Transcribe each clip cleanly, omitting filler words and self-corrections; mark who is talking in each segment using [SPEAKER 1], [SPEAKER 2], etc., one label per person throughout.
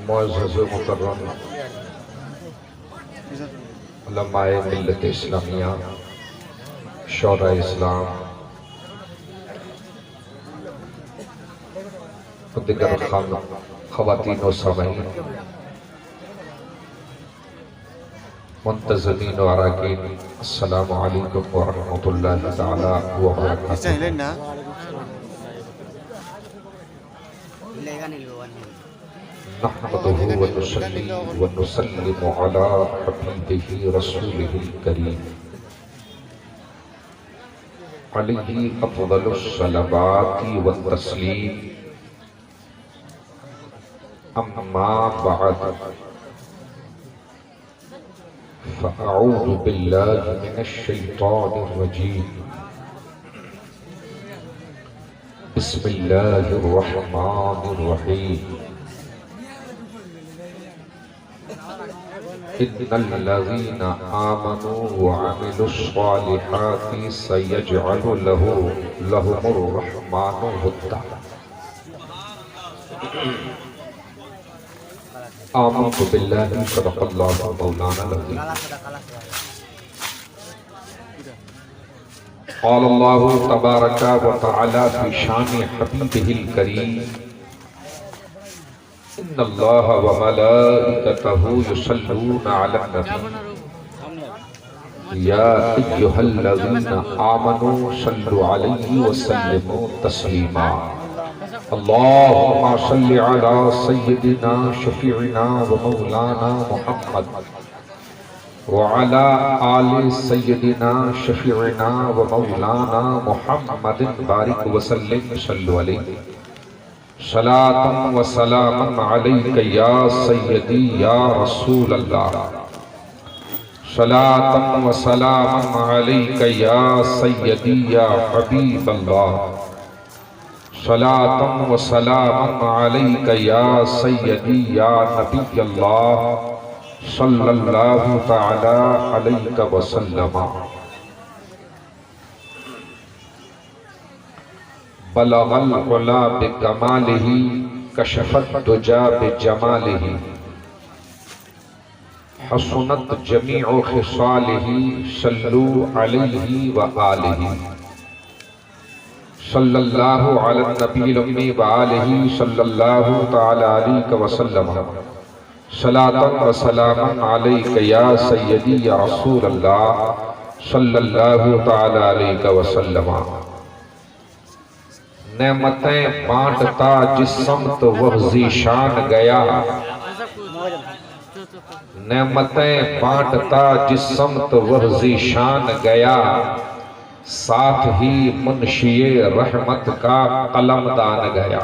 [SPEAKER 1] معزز و مکرم علماء ملت اسلامیہ، شورا اسلام و دیگر خواتین و سامعین، منتظمین و عراقین، السلام علیکم ورحمۃ اللہ تعالی وبرکاتہ۔ نحمده ونصلي ونسلم على حبيبه رسوله الكريم عليه أفضل الصلوات والتسليم، أما بعد فأعوذ بالله من الشيطان الرجيم، بسم الله الرحمن الرحيم، إن الذين آمنوا وعملوا الصالحات سيجعل لهم الرحمن ودا۔ آمنت بالله صدق الله مولانا العظيم۔ قال الله تبارك وتعالى في شان حبيبه الكريم، إن الله وملائكته يصلون على النبي يا أيها الذين آمنوا صلوا عليه وسلموا تسليما، اللهم صل على سيدنا شفيعنا ومولانا محمد وعلى آل سيدنا شفيعنا ومولانا محمد بارك وسلم، صلوا عليه صلاة و سلام علیک یا سیدی یا رسول اللہ، صلاة و سلام علیک یا سیدی یا حبیب اللہ، صلاة و سلام علیک یا سیدی یا نبی اللہ، صلی اللہ تعالی علیک وسلم۔ بلغ العلا بکمالہ کشف الدجا بجمالہ، حسنت جمیع خصالہ صلوا علیہ وآلہ، صلی اللہ علی النبی الامی وآلہ صلی اللہ تعالی علیہ وسلم، صلاۃ و سلام علیک یا سیدی یا رسول اللہ، صلی اللہ تعالی علیہ وسلم۔ نعمتیں بانٹتا جس سمت وہ ذیشان گیا، نعمتیں بانٹتا جس سمت وہ ذیشان گیا، ساتھ ہی منشی رحمت کا قلم دان گیا۔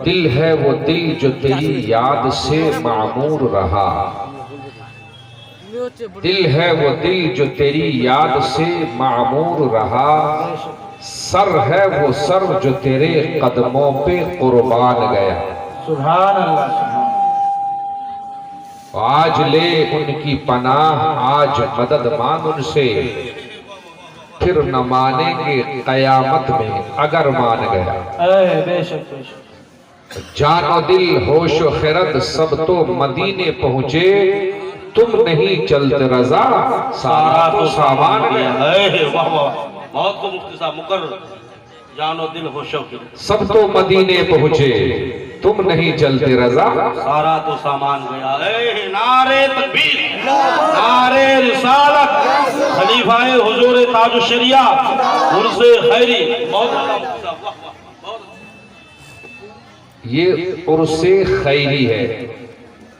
[SPEAKER 1] دل ہے وہ دل جو تیری یاد سے معمور رہا، دل ہے وہ دل جو تیری یاد سے معمور رہا، سر ہے وہ سر جو تیرے قدموں پہ قربان گیا۔
[SPEAKER 2] سبحان اللہ۔
[SPEAKER 1] آج لے ان کی پناہ، آج مدد مانگ ان سے، پھر نہ مانیں گے قیامت میں اگر مان گیا۔
[SPEAKER 2] بے شک بے شک۔
[SPEAKER 1] جان و دل ہوش و خرد سب تو مدینے پہنچے، تم نہیں چلتے رضا سارا تو سامان گیا۔
[SPEAKER 2] بہت کو مفتی صاحب مقرر، جان و دل ہوش و خرد
[SPEAKER 1] سب تو مدینے پہنچے، تم نہیں چلتے رضا
[SPEAKER 2] سارا تو سامان گیا۔ نعرہ تکبیر، نعرہ رسالت، خلیفہ حضور تاج الشریعہ عرس خیری۔ بہت مفتی صاحب،
[SPEAKER 1] یہ عرس خیری ہے۔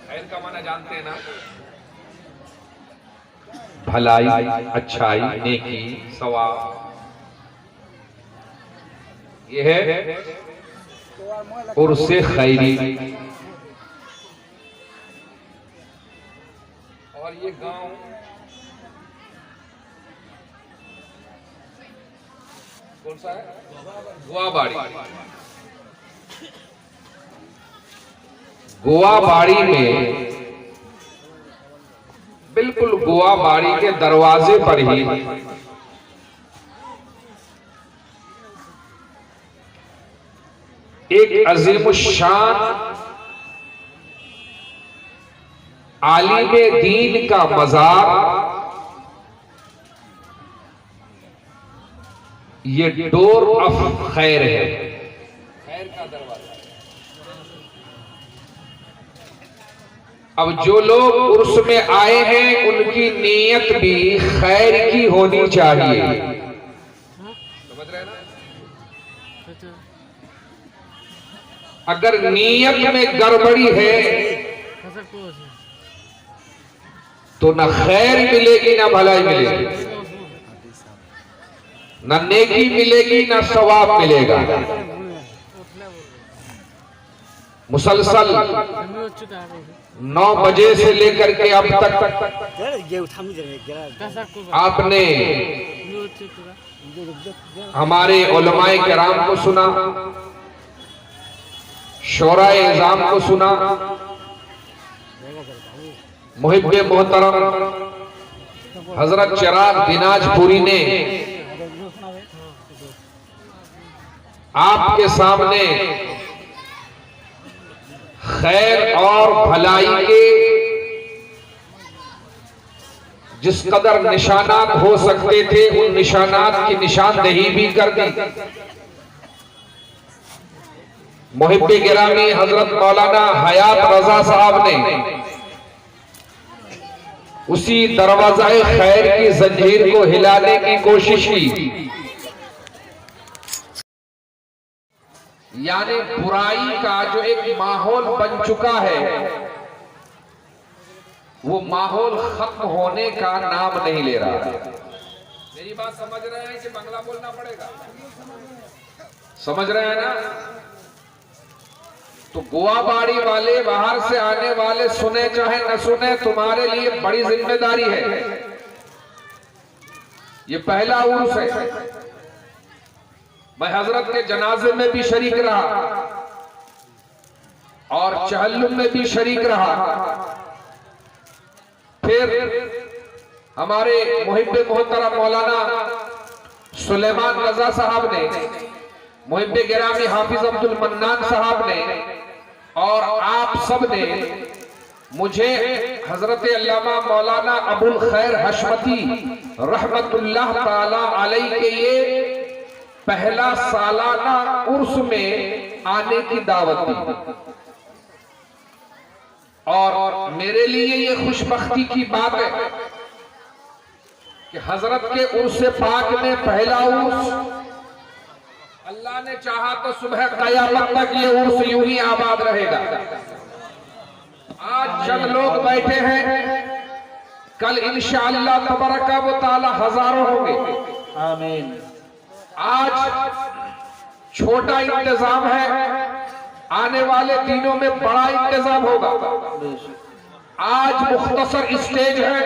[SPEAKER 1] خیر کا معنی جانتے ہیں نا؟ بھلائی، اچھائی، نیکی، ثواب، یہ ہے عرس خیری۔ اور یہ گاؤں کون سا ہے؟ گوا باڑی۔ گوا باڑی میں بالکل گوا باڑی کے دروازے پر ہی ایک عظیم الشان عالم دین کا مزار، یہ ڈور آف خیر ہے، خیر کا دروازہ۔ اب جو لوگ عرس میں آئے ہیں ان کی نیت بھی خیر کی ہونی چاہیے، سمجھ رہے ہیں نا؟ اگر نیت میں گڑبڑی ہے تو نہ خیر ملے گی نہ بھلائی ملے گی، نہ نیکی ملے گی نہ ثواب ملے گا۔ مسلسل 9 بجے سے لے کر کے اب تک آپ نے ہمارے علماء کرام کو سنا، شورائے اعظام کو سنا، محب محترم حضرت چراغ دیناج پوری نے آپ کے سامنے خیر اور بھلائی کے جس قدر نشانات ہو سکتے تھے ان نشانات کی نشاندہی بھی کر دی۔ محب گرامی حضرت مولانا حیات رضا صاحب نے اسی دروازہ خیر کی زنجیر کو ہلانے کی کوشش کی، یعنی برائی کا جو ایک ماحول بن چکا ہے وہ ماحول ختم ہونے کا نام نہیں لے رہا۔ میری بات سمجھ رہے ہیں کہ بنگلہ بولنا پڑے گا؟ سمجھ رہے ہیں نا؟ تو گوا باڑی والے، باہر سے آنے والے، سنے چاہے نہ سنے، تمہارے لیے بڑی ذمہ داری ہے۔ یہ پہلا عرس ہے، میں حضرت کے جنازے میں بھی شریک رہا اور چہلم میں بھی شریک رہا۔ پھر ہمارے محب محترم مولانا سلیمان رضا صاحب نے، محب گرامی حافظ عبد المنان صاحب نے اور آپ سب نے مجھے حضرت علامہ مولانا ابو الخیر حشمتی رحمت اللہ تعالی علیہ کے یہ پہلا سالانہ عرس میں آنے کی دعوت دی، اور میرے لیے یہ خوش بختی کی بات ہے کہ حضرت کے عرس پاک میں پہلا عرس، اللہ نے چاہا تو صبح قیامت تک یہ عرس یوں ہی آباد رہے گا۔ آج چند لوگ بیٹھے ہیں، کل انشاءاللہ تبارک و تعالی ہزاروں ہوں گے۔ آمین۔ آج چھوٹا انتظام ہے، آنے والے دنوں میں بڑا انتظام ہوگا۔ آج مختصر اسٹیج ہے،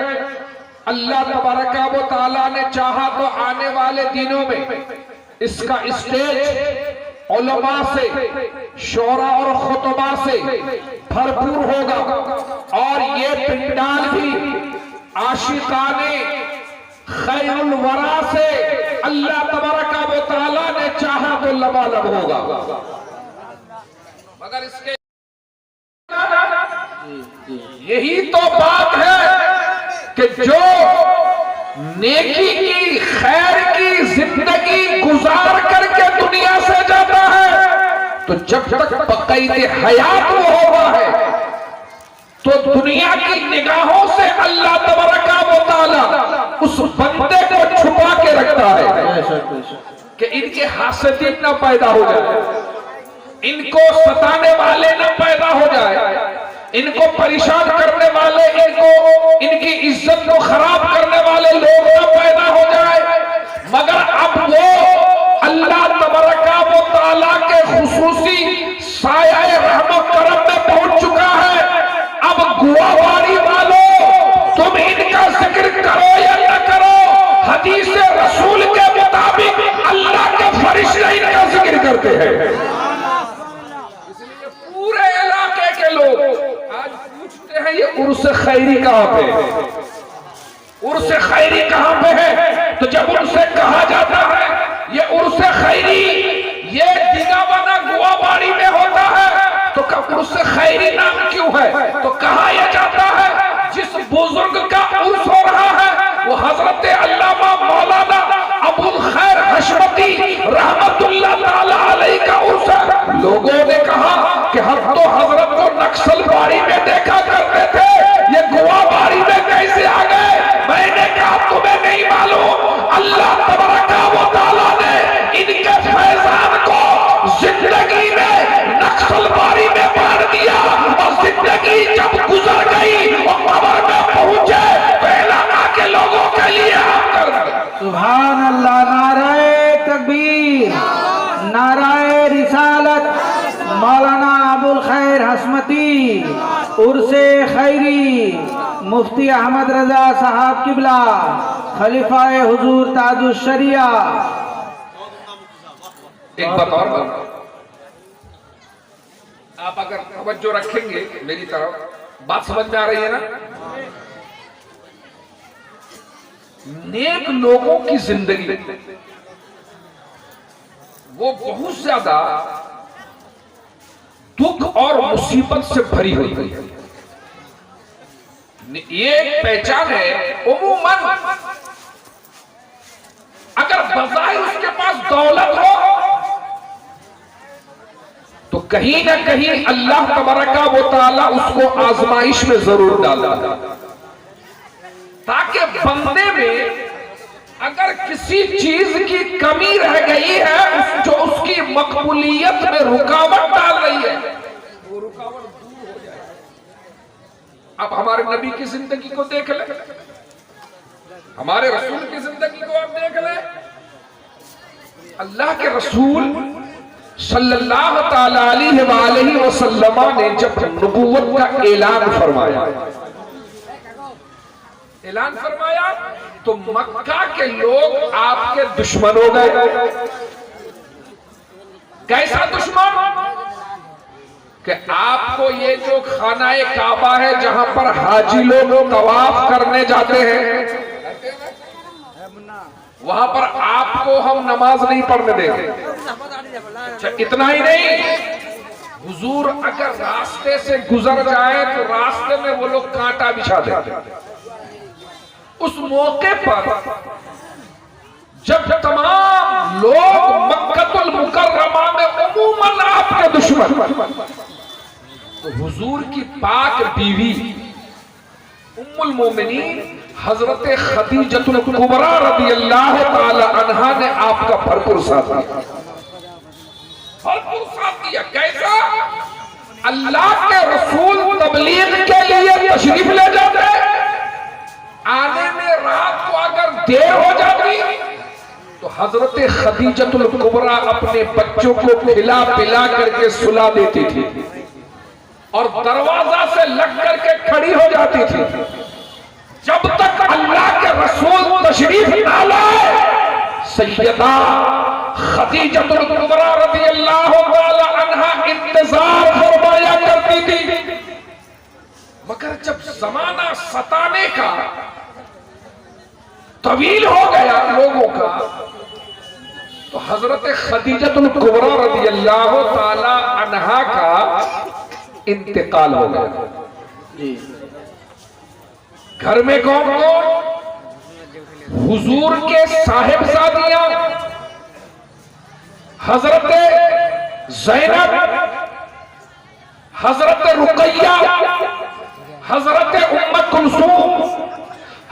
[SPEAKER 1] اللہ تبارک و تعالی نے چاہا تو آنے والے دنوں میں اس کا اسٹیج علماء سے، شعراء اور خطباء سے بھرپور ہوگا، اور یہ پنڈال بھی عاشقان خیر الورا سے اللہ تبارک و تعالی نے چاہا تو لبالب ہوگا۔ مگر اس کے یہی تو بات ہے کہ جو نیکی کی، خیر کی زندگی گزار کر کے دنیا سے جاتا ہے تو جب تک بقید حیات وہ ہوا ہے تو دنیا کی نگاہوں سے اللہ تبارک و تعالی اس بندے کو چھپا کے رکھتا ہے کہ ان کے حاسدین نہ پیدا ہو جائے، ان کو ستانے والے نہ پیدا ہو جائے، ان کو پریشان کرنے والے، ان کی عزت کو خراب کرنے والے لوگ نہ پیدا ہو جائے۔ مگر اب وہ اللہ تبارک و تعالیٰ کے خصوصی سایہ رحم و کرم میں پہنچ چکا ہے۔ اب گوا باڑی والوں، تم ان کا ذکر کرو یا نہ کرو، حدیث رسول کے مطابق اللہ کے فرشتے ان کا ذکر کرتے ہیں۔ اس لیے پورے علاقے کے لوگ آج پوچھتے ہیں یہ عرس خیری کہاں پہ ہے، عرس خیری کہاں پہ ہے؟ تو جب ان سے کہا جاتا ہے یہ عرس خیری یہ دیگا بنا گوا باڑی میں خیری نام کیوں ہے؟ تو کہا یہ جاتا ہے جس بزرگ کا عرس ہو رہا ہے وہ حضرت علامہ مولانا ابو الخیر حشمتی رحمت اللہ تعالی علیہ کا عرس ہے۔ لوگوں نے کہا کہ ہم تو حضرت کو نکسل باری میں دیکھا کرتے تھے، یہ گوا باری میں کیسے آ گئے؟ میں نے کہا تمہیں نہیں معلوم، اللہ تبارک و تعالی نے ان کے فیضان کو زندگی میں نکسل باری میں بانٹ دیا، اور زندگی جب گزر گئی اور قبر میں پہنچے تو علاقہ کے لوگوں کے لیے آپ کر دیں۔
[SPEAKER 3] سبحان اللہ، نعرہ تکبیر، نعرہ رسالت، مولانا ابو الخیر حشمتی عرس خیری، مفتی احمد رضا صاحب قبلہ، خلیفہ حضور تاج الشریعہ۔
[SPEAKER 1] ایک بات اور آپ اگر توجہ رکھیں گے میری طرف، بات سمجھ میں آ رہی ہے نا؟ نیک لوگوں کی زندگی وہ بہت زیادہ دکھ اور مصیبت سے بھری ہوئی ہے۔ یہ پہچان ہے عموماً اگر بظاہر اس کے پاس دولت ہو تو کہیں نہ کہیں اللہ تبارک و تعالی اس کو آزمائش میں ضرور ڈالا، تاکہ بندے میں اگر کسی چیز کی کمی رہ گئی ہے جو اس کی مقبولیت میں رکاوٹ ڈال رہی ہے، وہ رکاوٹ دور ہو جائے۔ اب ہمارے نبی کی زندگی کو دیکھ لیں، ہمارے رسول کی زندگی کو آپ دیکھ لیں۔ اللہ کے رسول صلی اللہ تعالی علیہ وآلہ وسلم نے جب نبوت کا اعلان فرمایا تو مکہ کے لوگ آپ کے دشمن ہو گئے۔ کیسا دشمن؟ کہ آپ کو یہ جو خانہ کعبہ ہے جہاں پر حاجی لوگ طواف کرنے جاتے ہیں، وہاں پر آپ کو ہم نماز نہیں پڑھنے دیں گے۔ اتنا ہی نہیں، حضور اگر راستے سے گزر جائے تو راستے میں وہ لوگ کانٹا بچھا دیتے۔ اس موقع پر جب تمام لوگ مکہ المکرمہ میں عموماً آپ کے دشمن، تو حضور کی پاک بیوی ام المومنین حضرت خدیجۃ الکبریٰ رضی اللہ تعالی عنہا نے آپ کا بھرپور ساتھ دیا۔ بھرپور ساتھ دیا کیسا؟ اللہ کے رسول تبلیغ کے لیے تشریف لے جاتے، آنے میں رات کو اگر دیر ہو جاتی تو حضرت خدیجۃ الکبریٰ اپنے بچوں کو کھلا پلا کر کے سلا دیتی تھی اور دروازہ سے لگ کر کے کھڑی ہو جاتی تھی۔ جب تک اللہ کے رسول تشریف نہ لائے سیدہ خدیجۃ الکبریٰ رضی اللہ تعالی عنہا انتظار فرمایا کرتی تھی۔ مگر جب زمانہ ستانے کا طویل ہو گیا لوگوں کا تو حضرت خدیجۃ الکبریٰ رضی اللہ تعالی عنہا کا انتقال ہو گیا۔ گھر میں کون کون؟ حضور کے صاحبزادیاں حضرت زینب، حضرت رقیہ، حضرت ام کلثوم،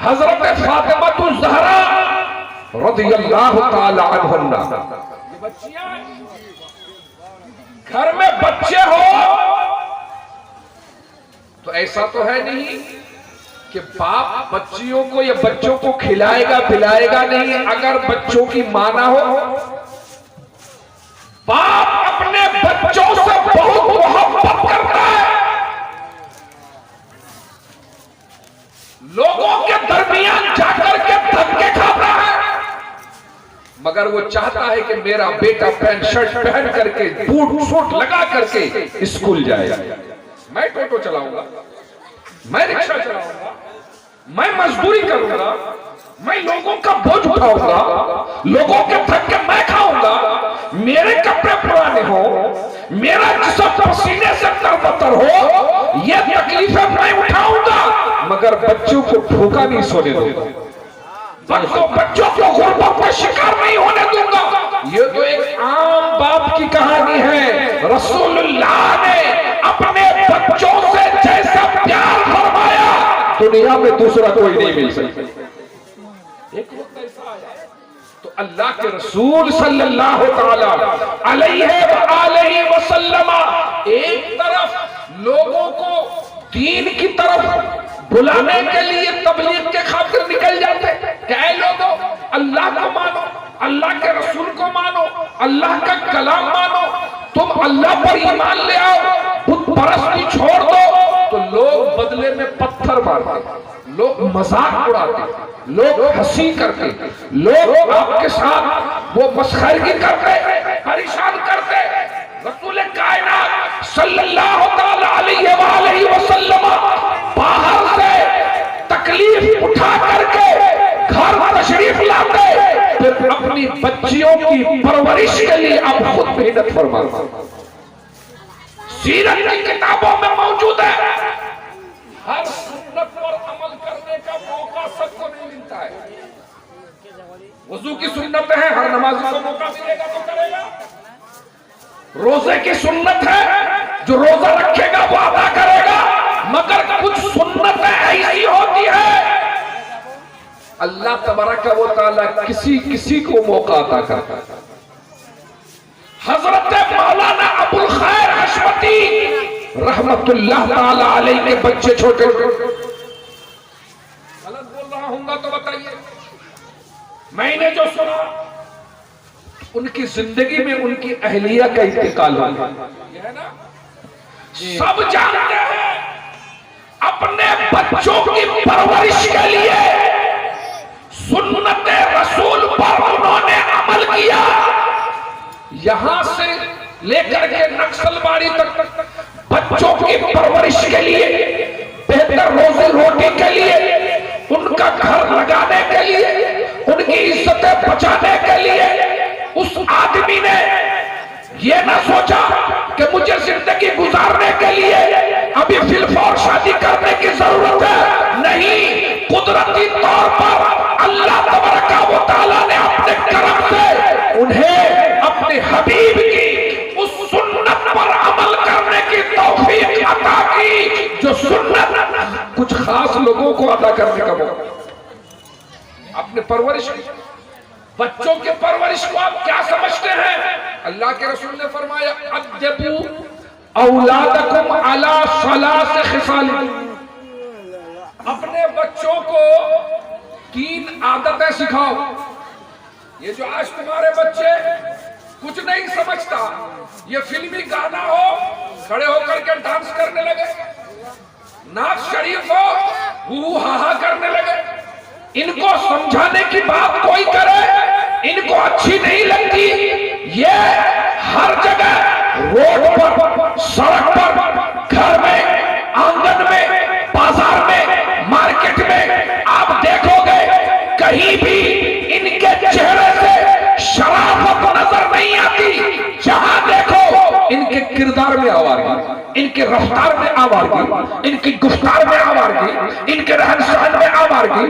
[SPEAKER 1] حضرت فاطمہ الزہرا رضی اللہ تعالی عنہا۔ گھر میں بچے ہو تو ایسا تو ہے نہیں کہ باپ بچیوں کو یا بچوں کو کھلائے گا پلائے گا نہیں اگر بچوں کی ماں نہ ہو۔ باپ اپنے بچوں سے بہت محبت کرتا ہے، لوگوں کے درمیان جا کر کے دھکے کھاتا ہے، مگر وہ چاہتا ہے کہ میرا بیٹا پینٹ شرٹ پہن کر کے بوٹ سوٹ لگا کر کے اسکول جائے۔ میں ٹوٹو چلاؤں گا، میں رکشہ چلاؤں گا، میں مزدوری کروں گا، میں لوگوں کا بوجھ اٹھاؤں گا، لوگوں کے دھکے میں کھاؤں گا، میرے کپڑے پرانے ہوں، میرا جسم پسینے سے تربتر ہو، یہ تکلیفیں میں اٹھاؤں گا مگر بچوں کو بھوکا نہیں سونے دوں گا، بچوں کو غربت کا شکار نہیں ہونے دوں گا۔ یہ تو ایک عام باپ کی کہانی ہے۔ رسول اللہ نے اپنے بچوں سے جیسا پیار فرمایا دنیا میں دوسرا کوئی نہیں مل سکتا۔ ایک وقت ایسا آیا تو اللہ کے رسول صلی اللہ علیہ وآلہ وسلم ایک طرف لوگوں کو دین کی طرف بلانے کے لیے تبلیغ کے خاطر نکل جاتے کہ اے لوگوں اللہ کو مانو، اللہ کے رسول کو مانو، اللہ کا کلام مانو، تم اللہ پر ایمان لے آؤ، بت پرستی چھوڑ دو، تو لوگ بدلے میں پتھر مارتے، لوگ مذاق اڑاتے، لوگ ہنسی کرتے، لوگ آپ کے ساتھ وہ مسخرگی کرتے، پریشان کرتے۔ رسول کائنات صلی اللہ علیہ وآلہ وسلم باہر سے تکلیف اٹھا کر کے گھر تشریف لاتے، پھر اپنی بچیوں کی پرورش کے لیے اب خود محنت فرماتے۔ سیرت کی کتابوں میں موجود ہے، ہر سنت پر عمل کرنے کا موقع سب کو نہیں ملتا ہے۔ وضو کی سنت ہے، ہر نمازی کو موقع ملے گا تو کرے گا۔ روزے کی سنت ہے، جو روزہ رکھے گا وہ ادا کرے گا، مگر کچھ سنتیں ایسی ہوتی ہے اللہ تبارک و تعالی کسی کو موقع عطا کرتا ہے۔ حضرت مولانا ابو الخیر حشمتی رحمت اللہ تعالی علیہ کے بچے چھوٹے، غلط بول رہا ہوں گا تو بتائیے، میں نے جو سنا ان کی زندگی میں ان کی اہلیہ کا انتقال ہوا، یہ ہے نا سب جانتے ہیں۔ اپنے بچوں کی پرورش کے لیے سنت رسول پر انہوں نے عمل کیا، یہاں سے لے کر کے نکسل باڑی تک بچوں کی پرورش کے لیے، بہتر روزی روٹی کے لیے، ان کا گھر لگانے کے لیے، ان کی عزتیں بچانے کے لیے اس آدمی نے یہ نہ سوچا کہ مجھے زندگی گزارنے کے لیے ابھی فی الفور شادی کرنے کی ضرورت ہے، نہیں، قدرتی طور پر اللہ تبارک و تعالیٰ نے اپنے کرم سے انہیں اپنے حبیب کی اس سنت پر عمل کرنے کی توفیق عطا کی، جو سنت کچھ خاص لوگوں کو عطا کرنے کا موقع۔ اپنے پرورش کی، بچوں کے پرورش کو آپ کیا سمجھتے ہیں؟ اللہ کے رسول نے فرمایا ادبوا اولادکم علی ثلاث خصال، اپنے بچوں کو 3 عادتیں سکھاؤ۔ یہ جو آج تمہارے بچے کچھ نہیں سمجھتا، یہ فلمی گانا ہو کھڑے ہو کر کے ڈانس کرنے لگے، نعت شریف ہو ہو ہا ہا کرنے لگے، ان کو سمجھانے کی بات کوئی کرے ان کو اچھی نہیں لگتی۔ یہ ہر جگہ، روڈ پر، سڑک پر، گھر میں، آنگن میں، بازار میں، مارکیٹ میں آپ دیکھو گے کہیں بھی ان کے چہرے سے شرافت نظر نہیں آتی، جہاں دیکھو ان کے کردار میں آوارگی، ان کے رفتار میں آوارگی، ان کی گفتار میں آوارگی، ان کے رہن سہن میں آوارگی،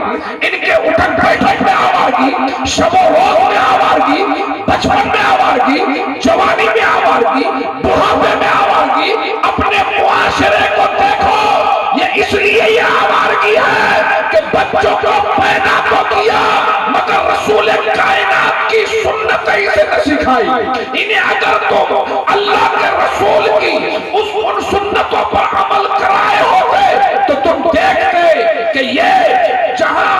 [SPEAKER 1] ان کے اٹھن بیٹھن میں آوارگی، شب و روز میں آوارگی، بچپن میں آوارگی، جوانی میں آوارگی، بڑھاپے میں آوارگی۔ اپنے معاشرے کو دیکھو، یہ اس لیے یہ آوارگی ہے کہ بچوں کو پیدا تو کیا مگر رسول کائنات کی سنتیں اسے نہ سکھائی۔ انہیں اگر تم اللہ کے رسول کی ان سنتوں پر عمل کرائے ہوتے تو تم دیکھتے کہ یہ جہاں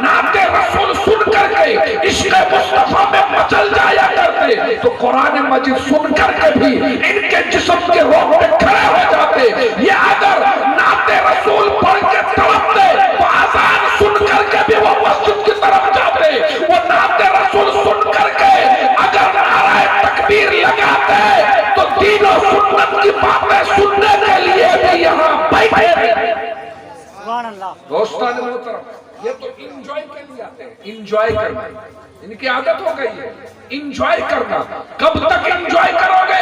[SPEAKER 1] نعت رسول سن کر کے عشق مصطفیٰ میں مچل جایا کرتے، تو قرآن مجید سن کر کے بھی ان کے جسم کے روغنے کھڑے ہو جاتے۔ یہ اگر نعت رسول پڑھ کے تڑپتے تو آذان سن کر کے بھی وہ مسجد کی طرف جاتے، وہ نعت رسول سن کر کے اگر نعرہ تکبیر لگاتے تو دین و سنت کی باتیں سننے کے لیے بھی یہاں بیٹھے تھے۔ دوستان محترم، یہ تو انجوائے کے لیے آتے ہیں، انجوائے کرنا ان کی عادت ہو گئی ہے، انجوائے کرنا۔ کب تک انجوائے کرو گے؟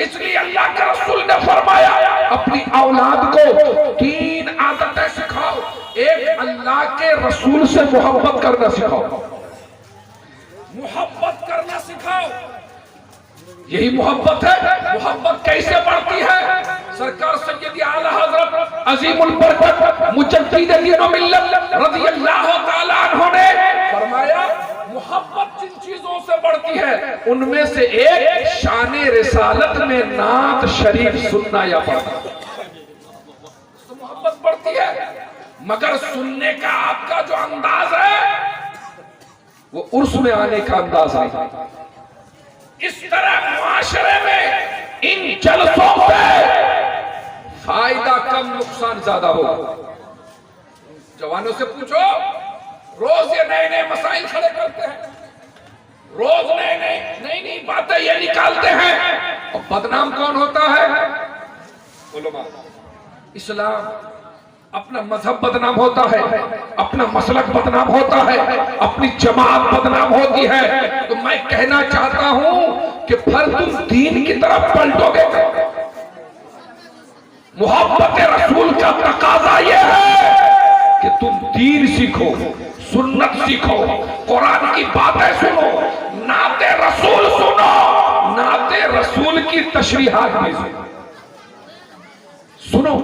[SPEAKER 1] اس لیے اللہ کے رسول نے فرمایا اپنی اولاد کو 3 عادتیں سکھاؤ. ایک، اللہ کے رسول سے محبت کرنا سکھاؤ. محبت کرنا سکھاؤ. یہی محبت ہے. محبت کیسے بڑھتی ہے؟ سرکار سیدی اعلی حضرت عظیم البرکت مجدد دین و ملت رضی اللہ تعالیٰ عنہ نے فرمایا محبت جن چیزوں سے بڑھتی ہے ان میں سے ایک شان رسالت میں نعت شریف سننا یا پڑھنا. تو محبت بڑھتی ہے، مگر سننے کا آپ کا جو انداز ہے وہ عرس میں آنے کا انداز ہے. اس طرح معاشرے میں ان جلسوں سے فائدہ کم نقصان زیادہ ہوگا. جوانوں سے پوچھو، روز یہ نئے نئے مسائل کھڑے کرتے ہیں، روز نئی باتیں یہ نکالتے ہیں، اور بدنام کون ہوتا ہے؟ علماء. اسلام اپنا مذہب بدنام ہوتا ہے، اپنا مسلک بدنام ہوتا ہے، اپنی جماعت بدنام ہوتی ہے. تو میں کہنا چاہتا ہوں کہ پھر تم دین کی طرف پلٹو گے. محبت رسول کا تقاضا یہ ہے کہ تم دین سیکھو، سنت سیکھو، قرآن کی باتیں سنو، نعت رسول سنو، نعت رسول کی تشریحات بھی سنو.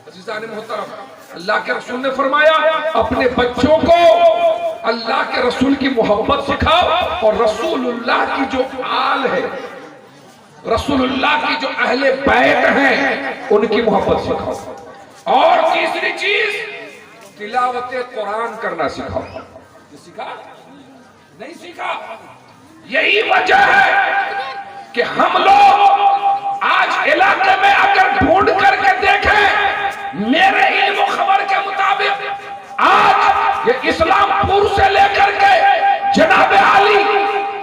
[SPEAKER 1] عزیزان محترم، اللہ کے رسول نے فرمایا اپنے بچوں کو اللہ کے رسول کی محبت سکھاؤ، اور رسول اللہ کی جو آل ہے، رسول اللہ کی جو اہل بیت ہیں ان کی محبت سکھاؤ. اور تیسری چیز تلاوت قرآن کرنا سکھاؤ. سکھا نہیں سیکھا. یہی وجہ ہے کہ ہم لوگ آج علاقے میں اگر ڈھونڈ کر کے دیکھیں، میرے علم و خبر کے مطابق آج یہ اسلام پور سے لے کر کے جناب علی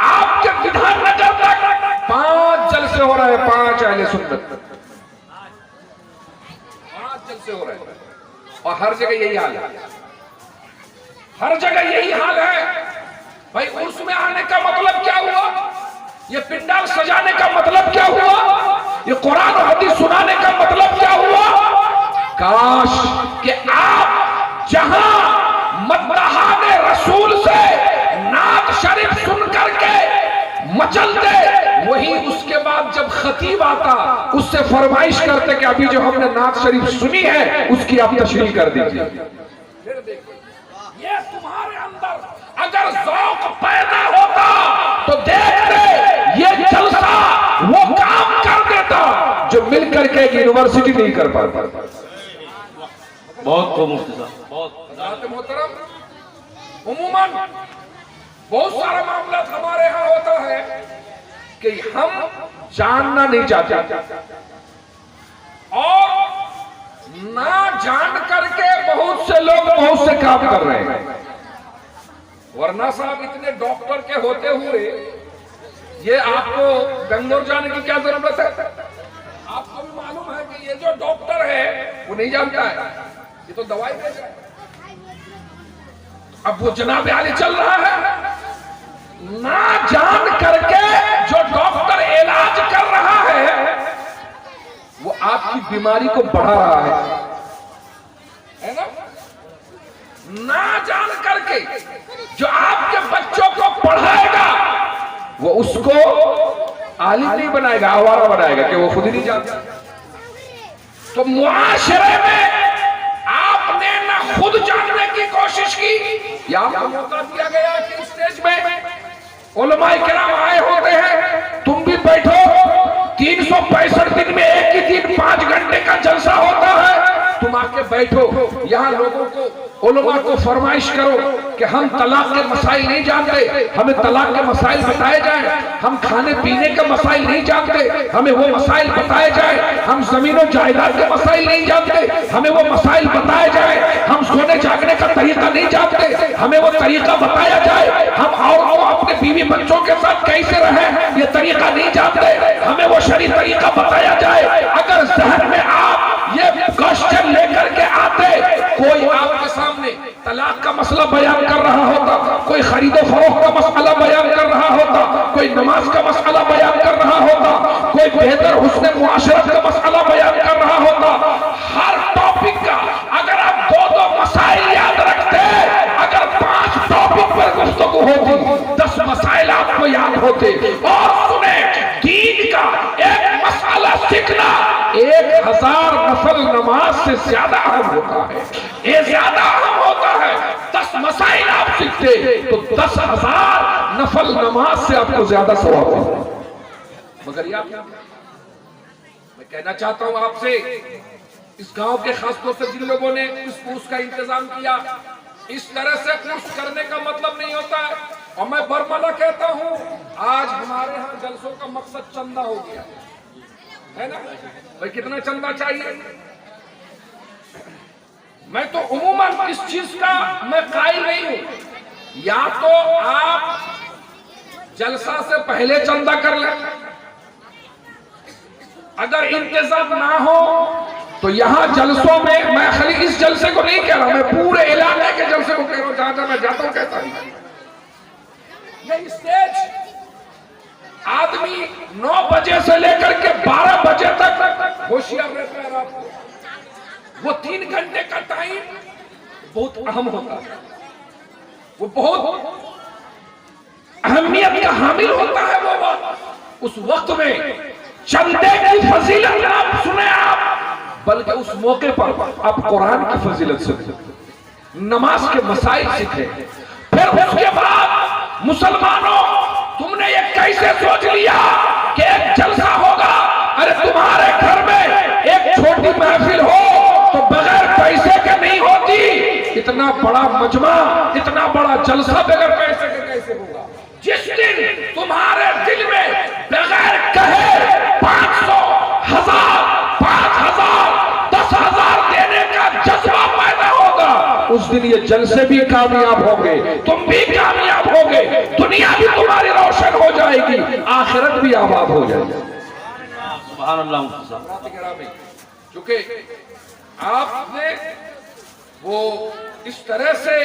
[SPEAKER 1] آپ کے ودھان نگر تک 5 جلسے ہو رہے ہیں. 5 اہل سنت، 5 جلسے ہو رہے ہیں، اور ہر جگہ یہی حال ہے. ہر جگہ یہی حال ہے. بھائی عرس میں آنے کا مطلب کیا ہوا؟ یہ پنڈال سجانے کا مطلب کیا ہوا؟ یہ قرآن و حدیث سنانے کا مطلب کیا ہوا؟ کاش کہ آپ جہاں مداحان رسول سے نعت شریف سن کر کے مچل دے، وہی اس کے بعد جب خطیب آتا اس سے فرمائش کرتے کہ ابھی جو ہم نے نعت شریف سنی ہے اس کی آپ تشریح کر دیجیے. یہ تمہارے اندر اگر ذوق پیدا ہوتا تو دیکھتے یہ جلسہ وہ کام کر دیتا جو مل کر کے یونیورسٹی نہیں کر پاتا.
[SPEAKER 2] بہت کو مفتی صاحب بہت.
[SPEAKER 1] حضرات محترم، عموماً بہت سارا معاملات ہمارے ہاں ہوتا ہے کہ ہم جاننا نہیں چاہتے، اور نہ جان کر کے بہت سے لوگ بہت سے کام کر رہے ہیں. ورنہ صاحب اتنے ڈاکٹر کے ہوتے ہوئے یہ آپ کو بنگلور جانے کی کیا ضرورت ہے؟ آپ کو بھی معلوم ہے کہ یہ جو ڈاکٹر ہے وہ نہیں جانتا ہے، یہ تو دوائی دے گا. اب وہ جناب علی چل رہا ہے، نہ جان کر کے جو ڈاکٹر علاج کر رہا ہے وہ آپ کی بیماری کو بڑھا رہا ہے نا. نہ جان کر کے جو آپ کے بچوں کو پڑھائے گا وہ اس کو عالم نہیں بنائے گا، آوارہ بنائے گا کہ وہ خود ہی نہیں جانتا. تو معاشرے میں آپ نے نہ خود جاننے کی کوشش کی، یا آپ کو موقع دیا گیا کہ اسٹیج میں علماء کرام آئے ہوتے ہیں، تم بھی بیٹھو. 365 دن میں ایک ہی دن 5 گھنٹے کا جلسہ ہوتا ہے، تم آ کے بیٹھو یہاں لوگوں کو، علماء کو فرمائش کرو کہ ہم طلاق کے مسائل نہیں جانتے، ہمیں طلاق کے مسائل بتائے جائیں. ہم کھانے پینے کے مسائل نہیں جانتے، ہمیں وہ مسائل بتائے جائیں. ہم زمین و جائیداد کے مسائل نہیں جانتے، ہمیں وہ مسائل بتائے جائیں. ہم سونے جاگنے کا طریقہ نہیں جانتے، ہمیں وہ طریقہ بتایا جائے. ہم اور اپنے بیوی بچوں کے ساتھ کیسے رہیں یہ طریقہ نہیں جانتے، ہمیں وہ شرعی طریقہ بتایا جائے. اگر ذہن میں آپ یہ کوشچن لے کر کے آتے، کوئی آپ کے سامنے طلاق طلاق کا مسئلہ بیان کر رہا ہوتا، کوئی خرید و فروخت کا مسئلہ بیان کر رہا ہوتا، کوئی نماز کا مسئلہ بیان کر رہا ہوتا، کوئی بہتر حسن معاشرت کا مسئلہ بیان کر رہا ہوتا، ہر ٹاپک کا اگر آپ دو مسائل یاد رکھتے، اگر 5 ٹاپک پر گفتگو ہوتی، 10 مسائل آپ کو یاد ہوتے۔ اور سنیں، دین کا ایک مسئلہ سیکھنا 1000 نفل نماز سے زیادہ اہم ہوتا ہے، یہ زیادہ اہم ہوتا ہے۔ 10 مسائل آپ سیکھتے تو 10,000 نفل نماز سے آپ کو زیادہ ثواب ہوتا۔ مگر یاد میں کہنا چاہتا ہوں آپ سے، اس گاؤں کے خاص طور سے جن لوگوں نے اس کورس کا انتظام کیا، اس طرح سے کورس کرنے کا مطلب نہیں ہوتا ہے، اور میں برملا کہتا ہوں، آج ہمارے ہاں جلسوں کا مقصد چندہ ہو گیا ہے نا بھائی، کتنا چندہ چاہیے؟ میں تو عموماً اس چیز کا میں قائل نہیں ہوں، یا تو آپ جلسہ سے پہلے چندہ کر لیں، اگر انتظام نہ ہو تو یہاں جلسوں میں، میں خالی اس جلسے کو نہیں کہہ رہا، میں پورے علاقے کے جلسے کو کہہ رہا ہوں، جہاں جہاں میں جاتا ہوں کہتا ہوں، یہ اسٹیج آدمی 9 بجے سے لے کر کے 12 بجے تک ہوشیار رہتا ہے رات کو، وہ 3 گھنٹے کا ٹائم بہت اہم ہوتا ہے، وہ بہت اہمیت کا حامل ہوتا ہے، وہ وقت، اس وقت میں چندے کی فضیلت آپ سنیں، آپ بلکہ اس موقع پر آپ قرآن کی فضیلت سیکھیں، نماز کے مسائل سیکھیں، پھر اس کے بعد مسلمانوں تم نے یہ کیسے سوچ لیا کہ ایک جلسہ ہوگا؟ ارے تمہارے گھر میں ایک چھوٹی محفل ہو تو بغیر پیسے کے نہیں ہوتی، اتنا بڑا مجمع، اتنا بڑا جلسہ بغیر پیسے کے کیسے ہوگا؟ جس دن تمہارے دل میں بغیر کہے 500، 1000، 5000، 10,000 دینے کا جذبہ پیدا ہوگا، اس دن یہ جلسے بھی کامیاب ہوں گے، تم بھی کامیاب ہوں گے، دنیا بھی تمہاری روشن ہو جائے گی، آخرت بھی آباد ہو جائے گی۔
[SPEAKER 2] سبحان اللہ۔
[SPEAKER 1] کیونکہ آپ نے وہ اس طرح سے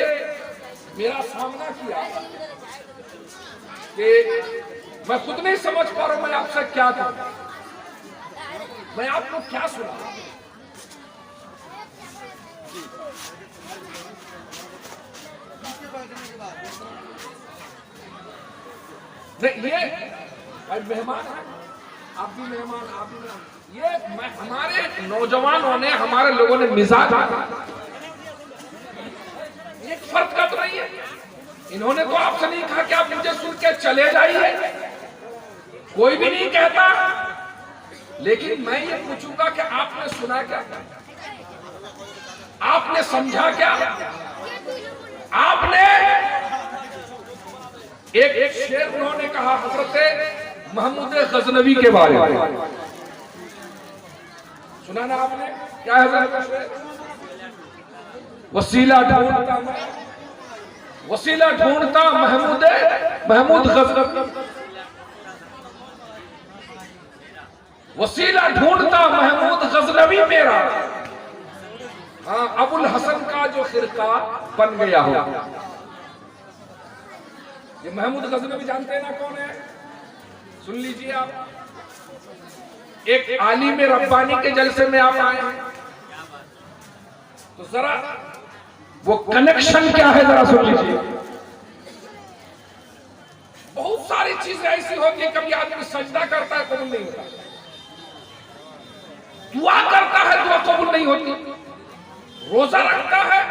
[SPEAKER 1] میرا سامنا کیا کہ میں خود نہیں سمجھ پا رہا ہوں میں آپ سے کیا کہوں، میں آپ کو کیا سنا۔ نہیں، یہ مہمان ہیں، آپ بھی مہمان، آپ بھی مہمان، یہ ہمارے نوجوانوں نے، ہمارے لوگوں نے مزاج، ایک فرد کا تو نہیں ہے، انہوں نے تو آپ سے نہیں کہا کہ آپ مجھے سن کے چلے جائیے، کوئی بھی نہیں کہتا، لیکن میں یہ پوچھوں گا کہ آپ نے سنا کیا، آپ نے سمجھا کیا؟ آپ نے ایک شعر انہوں نے کہا حضرت محمود غزنوی کے بارے میں، سنا نا آپ نے؟ کیا ہے حضرت؟ وسیلہ ڈھونڈتا محمود غزنوی، وسیلہ ڈھونڈتا محمود غزنوی میرا، ہاں ابو الحسن کا جو خرقہ بن گیا ہو۔ یہ محمود غزنوی جانتے ہیں نا کون ہے؟ سن لیجئے آپ، ایک عالم ربانی کے جلسے میں آپ آئے ہیں تو ذرا وہ کنیکشن کیا ہے ذرا سن لیجئے۔ بہت ساری چیزیں ایسی ہوتی ہیں، کبھی آدمی سجدہ کرتا ہے قبول نہیں ہوتا، دعا کرتا ہے دعا قبول نہیں ہوتی، روزہ رکھتا ہے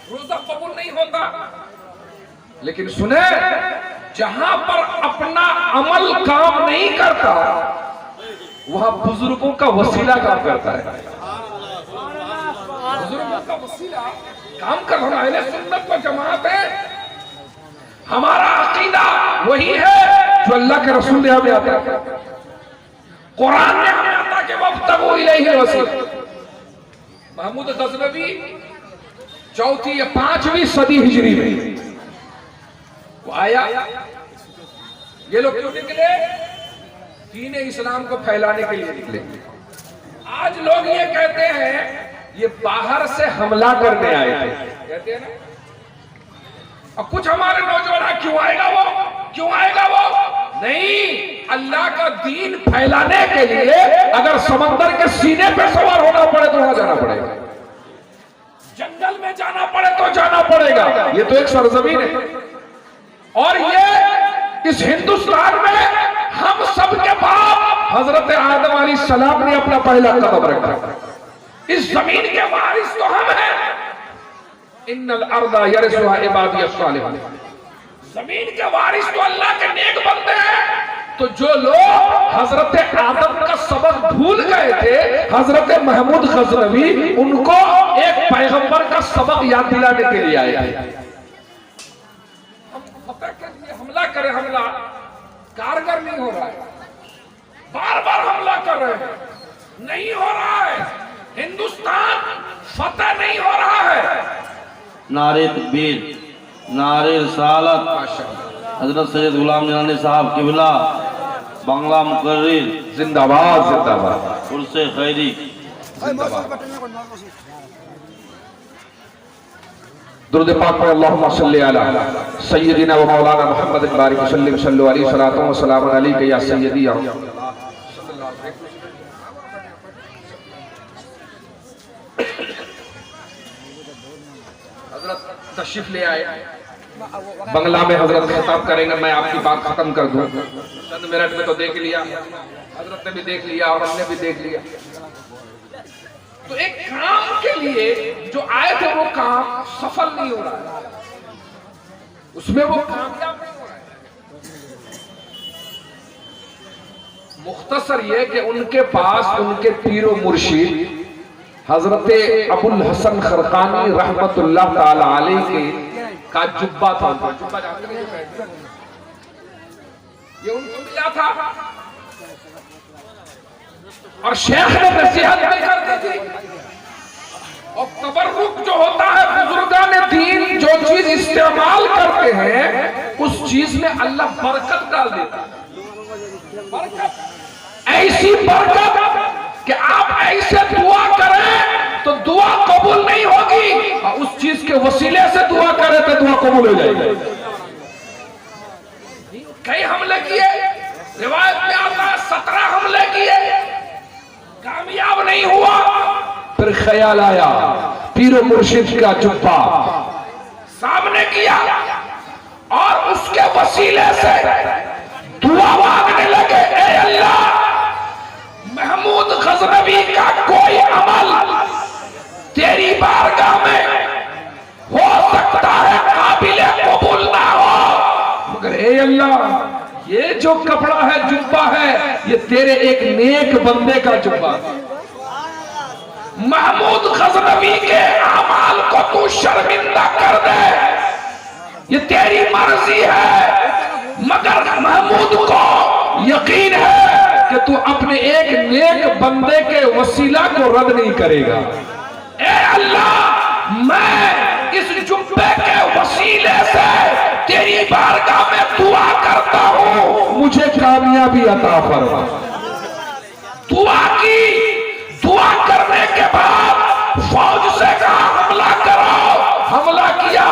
[SPEAKER 1] روزہ قبول نہیں ہوتا، لیکن سنیں جہاں پر اپنا عمل کام نہیں کرتا وہاں بزرگوں کا وسیلہ کام کرتا ہے، بزرگوں کا وسیلہ کام کر رہا ہے۔ سنت و جماعت ہے، ہمارا عقیدہ وہی ہے جو اللہ کے رسول نے ہمیں عطا کیا، قرآن نے ہمیں عطا کہ وابتغوا الیہ الوسیلہ۔ محمود غزنوی 4 یا 5ویں صدی ہجری میں وہ آیا، یہ لوگ کیوں نکلے؟ دین اسلام کو پھیلانے کے لیے نکلے۔ آج لوگ یہ کہتے ہیں یہ باہر سے حملہ کرنے آئے تھے، کہتے ہیں نا اور کچھ ہمارے نوجوان کیوں آئے گا وہ، کیوں آئے گا وہ؟ نہیں، اللہ کا دین پھیلانے کے لیے اگر سمندر کے سینے پہ سوار ہونا پڑے تو وہاں جانا پڑے گا، جنگل میں جانا پڑے تو جانا پڑے گا۔ یہ تو ایک سرزمین ہے، اور یہ اس ہندوستان میں ہم سب کے باپ حضرت آدم علیہ السلام نے اپنا پہلا قدم رکھا، اس زمین کے وارث تو ہم ہیں۔ ان الارض یرثها عبادی الصالحون، زمین کے وارث تو اللہ کے نیک بندے ہیں۔ تو جو لوگ حضرت آدم کا سبق بھول گئے تھے، حضرت محمود غزنوی ان کو ایک پیغمبر کا سبق یاد دلانے کے لیے آئے تھے۔ ہم فتح کے لیے حملہ کریں، حملہ کارگر نہیں ہو رہا ہے، بار بار حملہ کر رہے ہیں، نہیں ہو رہا ہے، ہندوستان فتح نہیں ہو رہا ہے۔
[SPEAKER 2] نعرے تکبیر، نعرے رسالت، حضرت سید غلام نورانی صاحب قبلہ بنگلہ مقرر
[SPEAKER 1] زندہ باد، زندہ باد،
[SPEAKER 2] عرس خیری۔
[SPEAKER 1] درود پاک پر اللہم صلی علی سیدنا و مولانا محمد بارک وسلم، صلو علیہ صلاۃ و سلام علیک یا سیدی یا حضرت تشریف لے آئے۔ بنگلہ میں حضرت خطاب کریں گے، میں آپ کی بات ختم کر دوں، چند منٹ میں تو دیکھ لیا، حضرت نے بھی دیکھ لیا اور ہم نے بھی دیکھ لیا۔ تو ایک کام کے لیے جو آئے تھے وہ کام سفل نہیں ہو رہا ہے، اس میں وہ کامیاب نہیں ہو رہا ہے۔ مختصر یہ کہ ان کے پاس ان کے پیر و مرشد حضرت ابو الحسن خرقانی رحمت اللہ تعالی علیہ کے کا جبہ تھا، یہ ان کو ملا تھا، اور شیخ نے نصیحت بھی کرتے تھے۔ اور تبرک جو ہوتا ہے، بزرگان دین جو چیز استعمال کرتے ہیں اس چیز میں اللہ برکت ڈال دیتا ہے، برکت، ایسی برکت کہ آپ ایسے دعا کریں تو دعا قبول نہیں ہوگی، اور اس چیز کے وسیلے سے دعا کریں تو دعا قبول ہو جائے گی۔ کئی حملے کیے، روایت میں آتا ہے 17 حملے کیے، کامیاب نہیں ہوا۔ پھر خیال آیا پیر و مرشد کا جبہ سامنے کیا، اور اس کے وسیلے سے دعا مانگنے لگے، اے اللہ، محمود غزنوی کا کوئی عمل تیری بارگاہ میں ہو سکتا ہے قابل قبول نہ ہو، مگر اے اللہ یہ جو کپڑا ہے، جبہ ہے، یہ تیرے ایک نیک بندے کا جبہ ہے، محمود غزنوی کے اعمال کو تو شرمندہ کر دے، یہ تیری مرضی ہے، مگر محمود کو یقین ہے کہ تو اپنے ایک نیک بندے کے وسیلہ کو رد نہیں کرے گا۔ اے اللہ، میں اس جبے کے وسیلے سے تیری بارگاہ میں دعا کرتا ہوں، مجھے کامیابی عطا فرما۔ دعا کی، دعا کرنے کے بعد فوج سے کہا حملہ کرو، حملہ کیا۔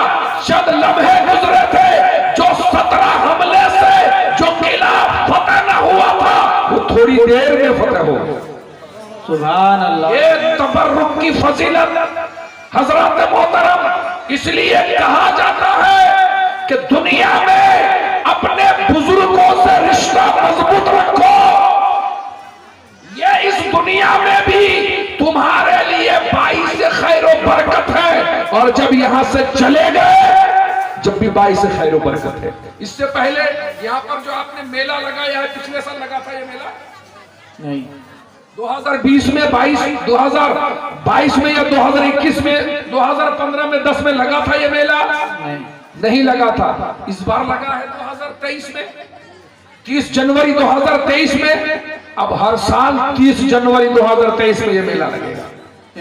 [SPEAKER 1] چند لمحے گزرے تھے، جو 17 حملے سے جو قلعہ فتح نہ ہوا تھا وہ تھوڑی دیر میں فتح ہو۔
[SPEAKER 2] سبحان اللہ۔
[SPEAKER 1] یہ تبرک کی فضیلت حضرات محترم اس لیے کہا جاتا ہے کہ دنیا میں اپنے بزرگوں سے رشتہ مضبوط رکھو، یہ اس دنیا میں بھی تمہارے لیے باعث خیر و برکت ہے، اور جب یہاں سے چلے گئے جب بھی باعث خیر و برکت ہے۔ اس سے پہلے یہاں پر جو آپ نے میلہ لگایا ہے، پچھلے سال لگا تھا یہ میلہ؟ نہیں، 2020 میں 2022 میں یا 2021 میں 2015 میں 10 میں لگا تھا یہ میلہ؟ نہیں لگا تھا۔ اس بار لگا ہے 2023 میں، 30 جنوری 2023 میں۔ اب ہر سال 30 جنوری 2023 میں یہ میلہ لگے گا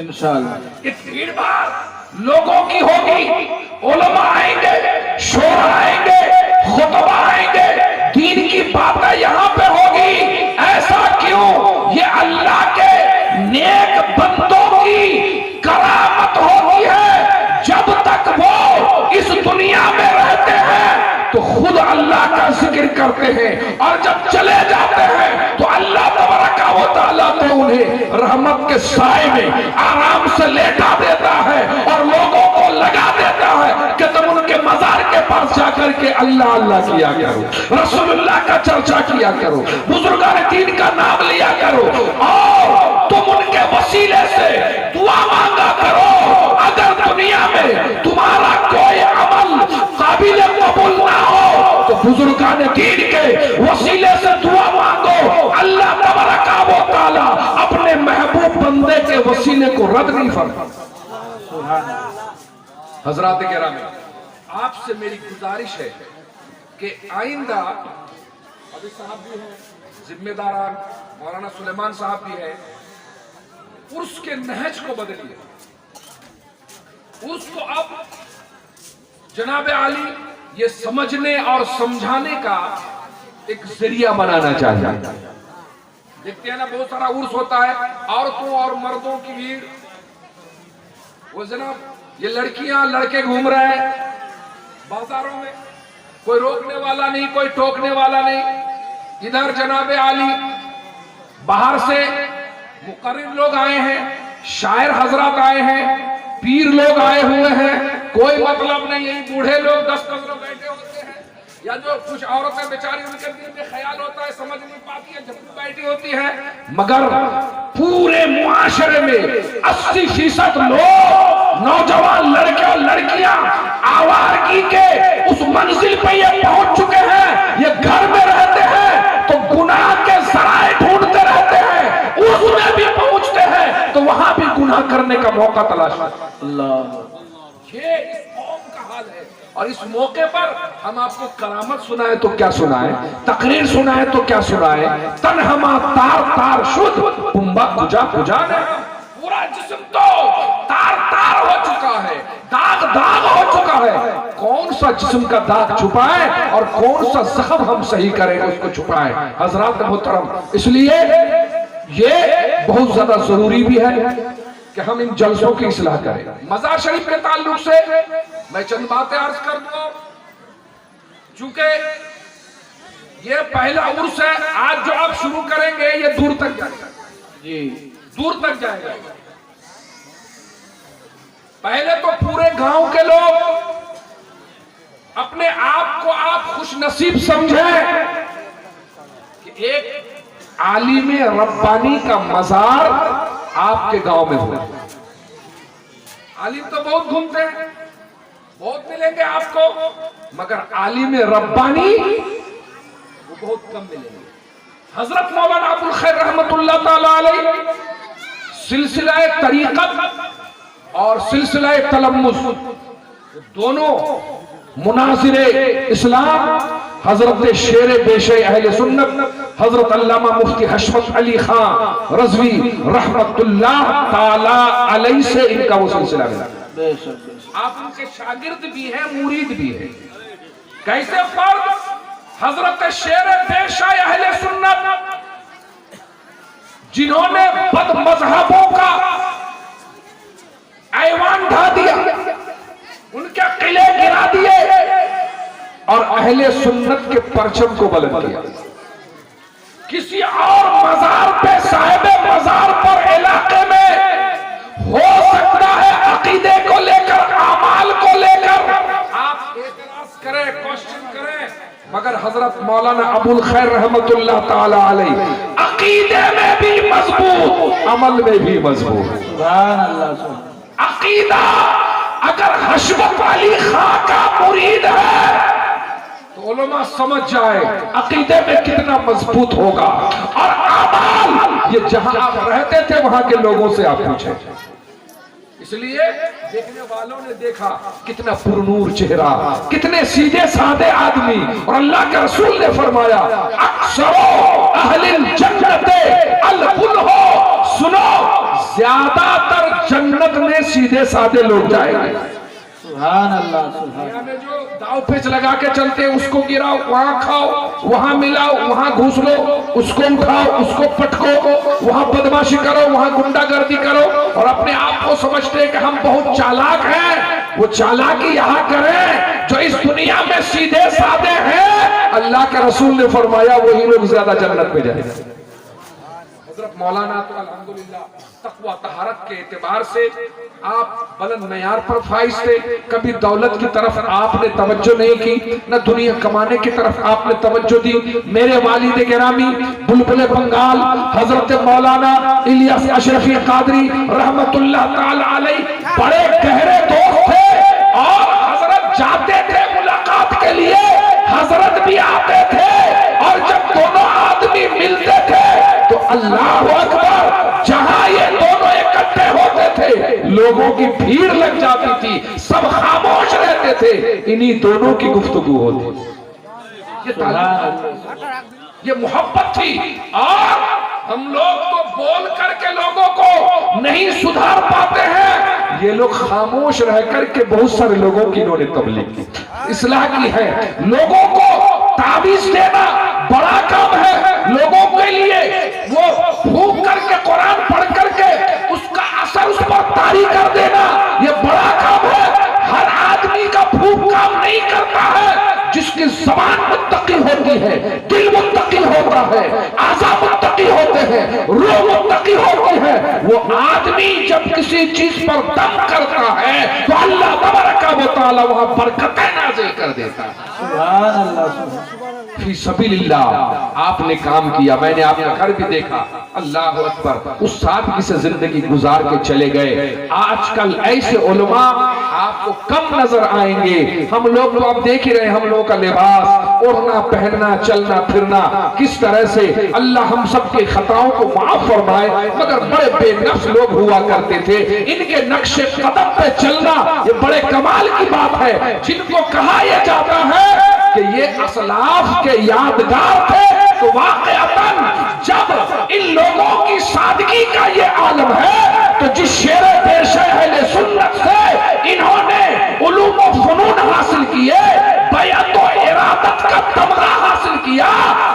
[SPEAKER 1] انشاءاللہ۔ اتنی بھیڑ بھاڑ لوگوں کی ہوگی، علماء آئیں گے، شعراء آئیں گے، خطبہ آئیں گے، دین کی باتیں یہاں پہ ہوگی۔ ایسا کیوں؟ یہ اللہ کے نیک بندوں کی کرامت ہوتی ہے، جب تک وہ اس دنیا میں رہتے کرتے ہیں اور جب چلے جاتے ہیں تو اللہ تبارک و تعالیٰ تو انہیں رحمت کے سائے میں آرام سے لیٹا دیتا ہے اور لوگوں کو لگا دیتا ہے کہ تم ان کے مزار کے پاس جا کر کے اللہ اللہ کیا کرو، رسول اللہ کا چرچا کیا کرو، بزرگان دین کا نام لیا کرو اور تم ان کے وسیلے سے دعا مانگا کرو۔ اگر دنیا میں تمہارا کوئی عمل قابل قبول نہ ہو تو بزرگان دین کے وسیلے سے دعا مانگو، اللہ تبارک و تعالی اپنے محبوب بندے کے وسیلے کو رد نہیں فرماتا۔ حضرات کرام، آپ سے میری گزارش ہے کہ آئندہ ابھی صاحب بھی ہیں، ذمہ داران مولانا سلیمان صاحب بھی ہے، عرس کے نہج کو بدلیے، عرس کو اب جناب عالی یہ سمجھنے اور سمجھانے کا ایک ذریعہ بنانا چاہیے۔ دیکھتے ہیں نا بہت سارا عرس ہوتا ہے، عورتوں اور مردوں کی بھیڑ، وہ جناب یہ لڑکیاں لڑکے گھوم رہے ہیں بازاروں میں، کوئی روکنے والا نہیں، کوئی ٹوکنے والا نہیں۔ ادھر جناب عالی باہر سے مقرر لوگ آئے ہیں، شاعر حضرات آئے ہیں، پیر لوگ آئے ہوئے ہیں، کوئی مطلب نہیں، یہی بوڑھے لوگ 10 لوگ بیٹھے ہوتے ہیں، یا جو کچھ عورتیں بیچاری ان کے دل میں خیال ہوتا ہے سمجھ نہیں پاتی ہے، جب بیٹھی ہوتی ہے، مگر پورے معاشرے میں 80% لوگ، نوجوان لڑکے اور لڑکیاں آوارگی کے اس منزل پہ یہ پہنچ چکے ہیں، یہ گھر میں رہتے ہیں تو گناہ کے ذرائع ڈھونڈتے رہتے ہیں، اس میں بھی پہنچتے ہیں تو وہاں بھی گناہ کرنے کا موقع تلاش کرتے ہیں۔ اللہ، یہ اس قوم کا حال ہے۔ اور اس موقع پر ہم آپ کو کرامت سنائے تو کیا سنائے، تقریر سنائے تو کیا سنائے، تنہما تار تار شد پنبا کجا کجا نے، پورا جسم تو تار تار ہو چکا ہے، داغ داغ ہو چکا ہے، کون سا جسم کا داغ چھپائے اور کون سا زخم ہم صحیح کریں اس کو چھپائیں۔ حضرات محترم، اس لیے یہ بہت زیادہ ضروری بھی ہے کہ ہم ان جلسوں کی اصلاح کریں۔ مزار شریف کے تعلق سے میں چند باتیں عرض کر دوں، چونکہ یہ پہلا عرس ہے، آج جو آپ شروع کریں گے یہ دور تک جائے گا، دور تک جائے گا۔ پہلے تو پورے گاؤں کے لوگ اپنے آپ کو آپ خوش نصیب سمجھیں کہ ایک عالم ربانی کا مزار آپ کے گاؤں میں ہوا۔ عالم تو بہت گھومتے ہیں، بہت ملیں گے آپ کو، مگر عالم ربانی وہ بہت کم ملیں گے۔ حضرت مولانا ابوالخیر رحمت اللہ تعالی علیہ سلسلہ طریقت اور سلسلہ تلمذ دونوں مناظر اسلام، حضرت شیر بیش اہل سنت حضرت علامہ مفتی حشمت علی خان رضوی رحمت اللہ تعالی علیہ سے ان کا وہ سلسلہ ملا۔ آپ ان کے شاگرد بھی ہیں، مرید بھی ہیں۔ کیسے فرد حضرت شیر بیش اہل سنت جنہوں نے بد مذہبوں کا ایوان ڈھا دیا، ان کے قلعے گرا دیے اور اہل سنت کے پرچم کو بلند کیا۔ کسی اور مزار پہ، صاحب مزار پر علاقے میں ہو سکتا ہے عقیدے کو لے کر، اعمال کو لے کر آپ اعتراض کریں، کوشچن کریں، مگر حضرت مولانا ابوالخیر رحمت اللہ تعالی علیہ عقیدے میں بھی مضبوط، عمل میں بھی مضبوط۔
[SPEAKER 3] سبحان اللہ، سبحان
[SPEAKER 1] عقیدہ اگر حشمت علی خان کا مرید ہے تو علماء سمجھ جائے عقیدے میں کتنا مضبوط ہوگا، اور اعمال یہ جہاں آپ رہتے تھے وہاں کے لوگوں سے آپ پوچھیں۔ اس لیے دیکھنے والوں نے دیکھا کتنا پرنور چہرہ، کتنے سیدھے سادے آدمی، اور اللہ کے رسول نے فرمایا اکثر اہل الجنت الفلح، سنو زیادہ تر جنت میں سیدھے سادے لوگ جائیں گے۔
[SPEAKER 3] سبحان اللہ، سبحان
[SPEAKER 1] دنیا میں جو داؤ پیچ لگا کے چلتے ہیں، اس کو گراؤ، وہاں کھاؤ، وہاں ملاؤ، وہاں گھوس لو، اس کو اٹھاؤ، اس کو پٹکو، وہاں بدماشی کرو، وہاں گنڈا گردی کرو، اور اپنے آپ کو سمجھتے ہیں کہ ہم بہت چالاک ہیں، وہ چالاکی یہاں کریں جو اس دنیا میں سیدھے سادے ہیں، اللہ کے رسول نے فرمایا وہی لوگ زیادہ جنت میں جائیں۔ حضرت مولانا تو الحمدللہ تقوی طہارت کے اعتبار سے آپ بلند معیار پر فائز تھے، کبھی دولت کی طرف آپ نے توجہ نہیں کی، نہ دنیا کمانے کی طرف آپ نے توجہ دی۔ میرے والد گرامی بلبل بنگال حضرت مولانا الیاس اشرفی قادری رحمت اللہ تعالی علیہ بڑے گہرے دوست تھے، اور حضرت جاتے تھے ملاقات کے لیے، حضرت بھی آتے تھے، اور جب دونوں آدمی ملتے تھے تو اللہ اکبر، جہاں یہ دونوں اکٹھے ہوتے تھے لوگوں کی بھیڑ لگ جاتی تھی، سب خاموش رہتے تھے، انہی دونوں کی گفتگو ہوتی۔ یہ محبت تھی، اور ہم لوگ تو بول کر کے لوگوں کو نہیں سدھار پاتے ہیں، یہ لوگ خاموش رہ کر کے بہت سارے لوگوں کی انہوں نے تبلیغ کی، اصلاح کی ہے۔ لوگوں کو تعویذ دینا بڑا کام ہے، لوگوں کے لیے وہ پھونک کر کے قرآن پڑھ کر کے اس کا اثر اس پر طاری کر دینا یہ بڑا کام ہے۔ ہر آدمی کا پھونک کام نہیں کرتا ہے، جس کی زبان متقی ہوتی ہے، دل متقی ہوتا ہے، اعضاء متقی ہوتے ہیں، روح متقی ہوتی ہے، وہ آدمی جب کسی چیز پر دم کرتا ہے تو اللہ تبارک و تعالی وہاں برکتیں نازل کر دیتا ہے۔
[SPEAKER 3] سبحان اللہ،
[SPEAKER 1] فی سبیل اللہ آپ نے کام کیا، میں نے آپ کا گھر بھی دیکھا، اللہ اکبر، اس سادگی سے زندگی گزار کے چلے گئے۔ آج کل ایسے علماء آپ کو کم نظر آئیں گے، ہم لوگ تو آپ دیکھ ہی رہے ہیں، ہم لوگوں کا لباس، اڑنا پہننا، چلنا پھرنا، کس طرح سے اللہ ہم سب کے خطاؤں کو معاف فرمائے، مگر بڑے بے نفس لوگ ہوا کرتے تھے، ان کے نقش قدم پہ چلنا یہ بڑے کمال کی بات ہے، جن کو کہا یہ جاتا ہے کہ یہ اسلاف کے یادگار تھے، تو واقعتاً جب ان لوگوں کی سادگی کا یہ عالم ہے تو جس شیر پیش اہل سنت سے انہوں نے علوم و فنون حاصل کیے، بیعت و ارادت کا تمغہ حاصل کیا،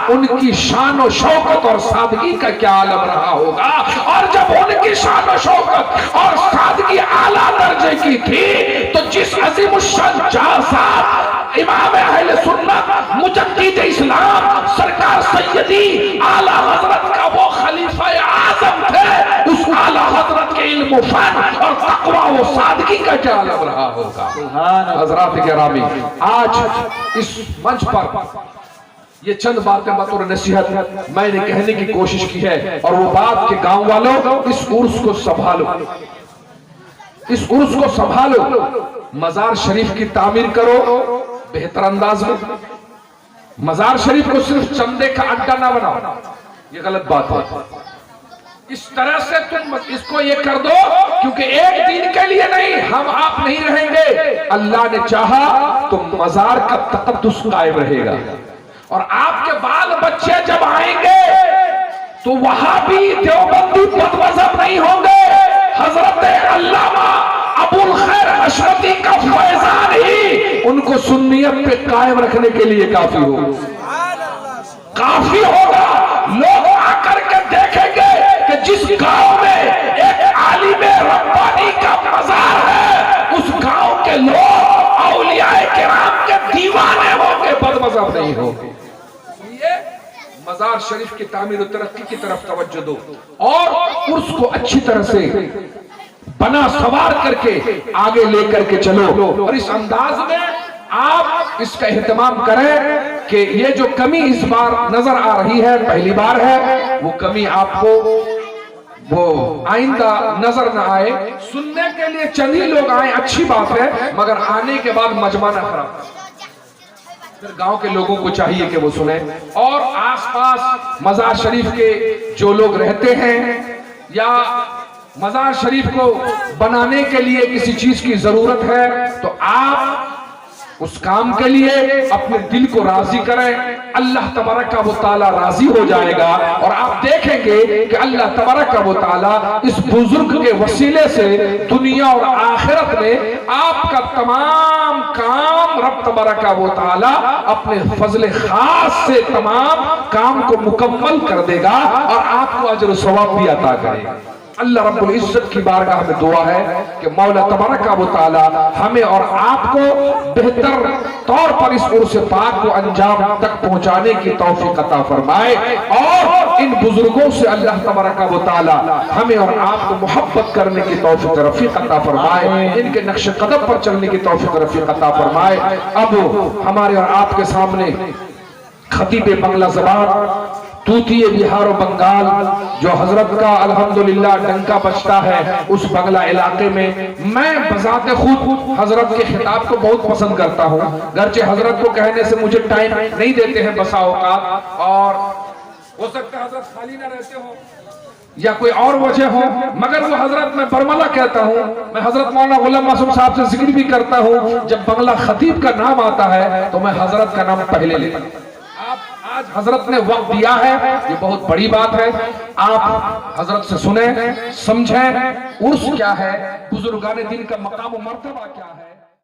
[SPEAKER 1] ان کی شان و شوکت اور سادگی کا کیا عالم رہا ہوگا۔ اور جب ان کی شان و شوکت اور سادگی اعلیٰ درجے کی تھی تو جس عظیم الشان جاساد امام اہل سنت مجدد اسلام سرکار سیدی اعلیٰ حضرت کا وہ خلیفہ اعظم تھے، اس اعلیٰ حضرت کے علم و فن اور تقوی و سادگی کا کیا عالم رہا ہوگا۔ حضرات گرامی، آج اس منچ پر یہ چند باتیں بطور نصیحت میں نے کہنے کی کوشش کی ہے، اور وہ بات کہ گاؤں والوں اس عرس کو سنبھالو، اس عرس کو سنبھالو، مزار شریف کی تعمیر کرو بہتر انداز میں، مزار شریف کو صرف چندے کا اڈا نہ بناؤ، یہ غلط بات ہے۔ اس طرح سے تم اس کو یہ کر دو کیونکہ ایک دن کے لیے نہیں، ہم آپ نہیں رہیں گے، اللہ نے چاہا تو مزار کا تقدس قائم رہے گا، اور آپ کے بال بچے جب آئیں گے تو وہاں بھی دیوبندی بد مذہب نہیں ہوں گے، حضرت علامہ ابو الخیر اشرفی کا فیضان ہی ان کو سنیت پہ قائم رکھنے کے لیے کافی ہوگا۔ لوگ آ کر کے دیکھیں گے کہ جس گاؤں میں ایک عالم ربانی کا مزار ہے، اس گاؤں کے لوگ اولیاء کرام کے دیوانے ہوں گے، بد مذہب نہیں ہوں گے۔ مزار شریف کی تعمیر و ترقی کی طرف توجہ دو، اور اس کو اچھی طرح سے بنا سوار کر کے آگے لے کر کے چلو، اور اس انداز میں آپ اس کا اہتمام کریں کہ یہ جو کمی اس بار نظر آ رہی ہے، پہلی بار ہے، وہ کمی آپ کو وہ آئندہ نظر نہ آئے۔ سننے کے لیے چند ہی لوگ آئیں اچھی بات ہے، مگر آنے کے بعد مجمع نہ خراب، گاؤں کے لوگوں کو چاہیے کہ وہ سنیں، اور آس پاس مزار شریف کے جو لوگ رہتے ہیں یا مزار شریف کو بنانے کے لیے کسی چیز کی ضرورت ہے تو آپ اس کام کے لیے اپنے دل کو راضی کریں، اللہ تبارک و تعالی راضی ہو جائے گا، اور آپ دیکھیں گے کہ اللہ تبارک و تعالی اس بزرگ کے وسیلے سے دنیا اور آخرت میں آپ کا تمام کام رب تبارک و تعالی اپنے فضل خاص سے تمام کام کو مکمل کر دے گا، اور آپ کو اجر و ثواب بھی عطا کرے گا۔ اللہ رب العزت کی بارگاہ میں دعا ہے کہ مولا تبارک و تعالی ہمیں اور آپ کو بہتر طور پر اس عرس پاک کو انجام تک پہنچانے کی توفیق عطا فرمائے، اور ان بزرگوں سے اللہ تبارک و تعالی ہمیں اور آپ کو محبت کرنے کی توفیق رفیق عطا فرمائے، ان کے نقش قدم پر چلنے کی توفیق رفیق عطا فرمائے۔ اب ہمارے اور آپ کے سامنے خطیب بنگلہ زبان، طوطی بہار و بنگال، جو حضرت کا الحمدللہ ڈنکا بجتا ہے اس بنگلہ علاقے میں، میں بذات خود حضرت کے خطاب کو بہت پسند کرتا ہوں، گرچہ حضرت کو کہنے سے مجھے ٹائم نہیں دیتے ہیں بسا اوقات، اور ہو سکتا ہے حضرت خالی نہ رہتے ہو یا کوئی اور وجہ ہو، مگر وہ حضرت میں برملہ کہتا ہوں، میں حضرت مولانا غلام معصوم صاحب سے ذکر بھی کرتا ہوں، جب بنگلہ خطیب کا نام آتا ہے تو میں حضرت کا نام پہلے لیتا ہوں۔ آج حضرت نے وقت دیا ہے، یہ بہت بڑی بات ہے، آپ حضرت سے سنیں، سمجھیں عرس کیا ہے، بزرگان دین کا مقام و مرتبہ کیا ہے۔